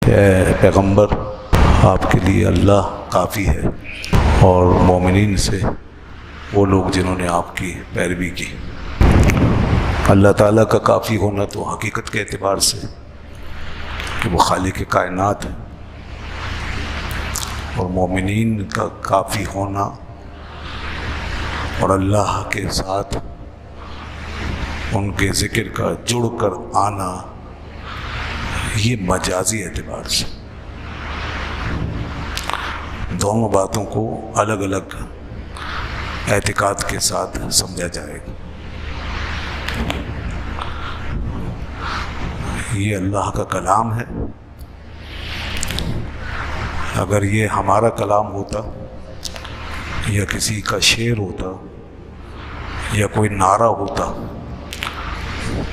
کہ اے پیغمبر آپ کے لیے اللہ کافی ہے اور مومنین سے وہ لوگ جنہوں نے آپ کی پیروی کی۔ اللہ تعالیٰ کا کافی ہونا تو حقیقت کے اعتبار سے کہ وہ خالق کائنات ہے، اور مومنین کا کافی ہونا اور اللہ کے ساتھ ان کے ذکر کا جڑ کر آنا یہ مجازی اعتبار سے، دونوں باتوں کو الگ الگ اعتقاد کے ساتھ سمجھا جائے گا۔ یہ اللہ کا کلام ہے، اگر یہ ہمارا کلام ہوتا یا کسی کا شعر ہوتا یا کوئی نعرہ ہوتا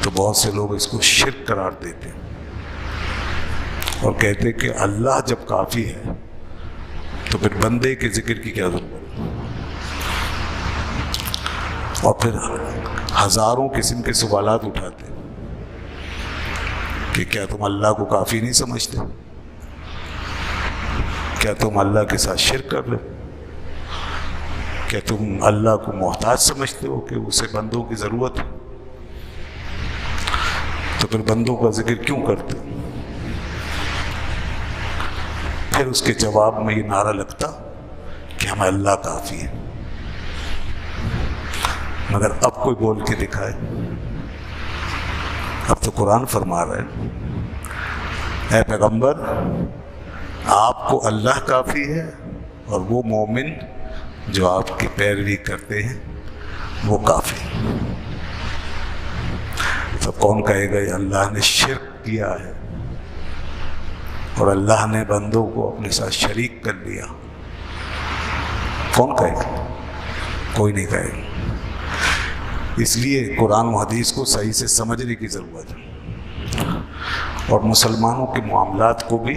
تو بہت سے لوگ اس کو شرک قرار دیتے اور کہتے کہ اللہ جب کافی ہے تو پھر بندے کے ذکر کی کیا ضرورت، اور پھر ہزاروں قسم کے سوالات اٹھاتے کہ کیا تم اللہ کو کافی نہیں سمجھتے؟ کیا تم اللہ کے ساتھ شرک کر رہے؟ کیا تم اللہ کو محتاج سمجھتے ہو کہ اسے بندوں کی ضرورت ہے؟ تو پھر بندوں کا ذکر کیوں کرتے؟ پھر اس کے جواب میں یہ نعرہ لگتا کہ ہمیں اللہ کافی ہے، مگر اب کوئی بول کے دکھائے۔ اب تو قرآن فرما رہا ہے اے پیغمبر آپ کو اللہ کافی ہے اور وہ مومن جو آپ کی پیروی کرتے ہیں وہ کافی۔ تو کون کہے گا یہ اللہ نے شرک کیا ہے اور اللہ نے بندوں کو اپنے ساتھ شریک کر لیا؟ کون کہے گا؟ کوئی نہیں کہے گا۔ اس لیے قرآن و حدیث کو صحیح سے سمجھنے کی ضرورت ہے، اور مسلمانوں کے معاملات کو بھی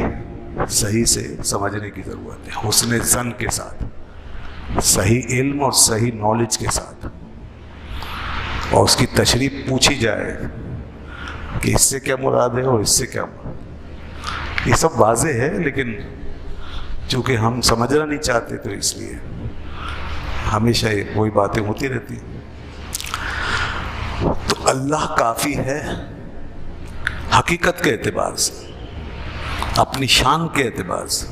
صحیح سے سمجھنے کی ضرورت ہے، حسن ظن کے ساتھ، صحیح علم اور صحیح نالج کے ساتھ، اور اس کی تشریح پوچھی جائے کہ اس سے کیا مراد ہے اور اس سے کیا مراد۔ یہ سب واضح ہے، لیکن چونکہ ہم سمجھنا نہیں چاہتے تو اس لیے ہمیشہ یہ کوئی باتیں ہوتی رہتی ہیں۔ تو اللہ کافی ہے حقیقت کے اعتبار سے، اپنی شان کے اعتبار سے،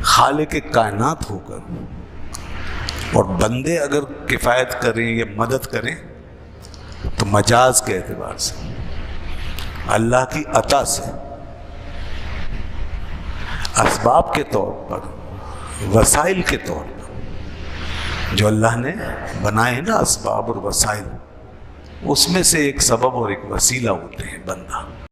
خالق کائنات ہو کر، اور بندے اگر کفایت کریں یا مدد کریں تو مجاز کے اعتبار سے، اللہ کی عطا سے، اسباب کے طور پر، وسائل کے طور پر جو اللہ نے بنائے ہیں نا، اسباب اور وسائل، اس میں سے ایک سبب اور ایک وسیلہ ہوتے ہیں بندہ۔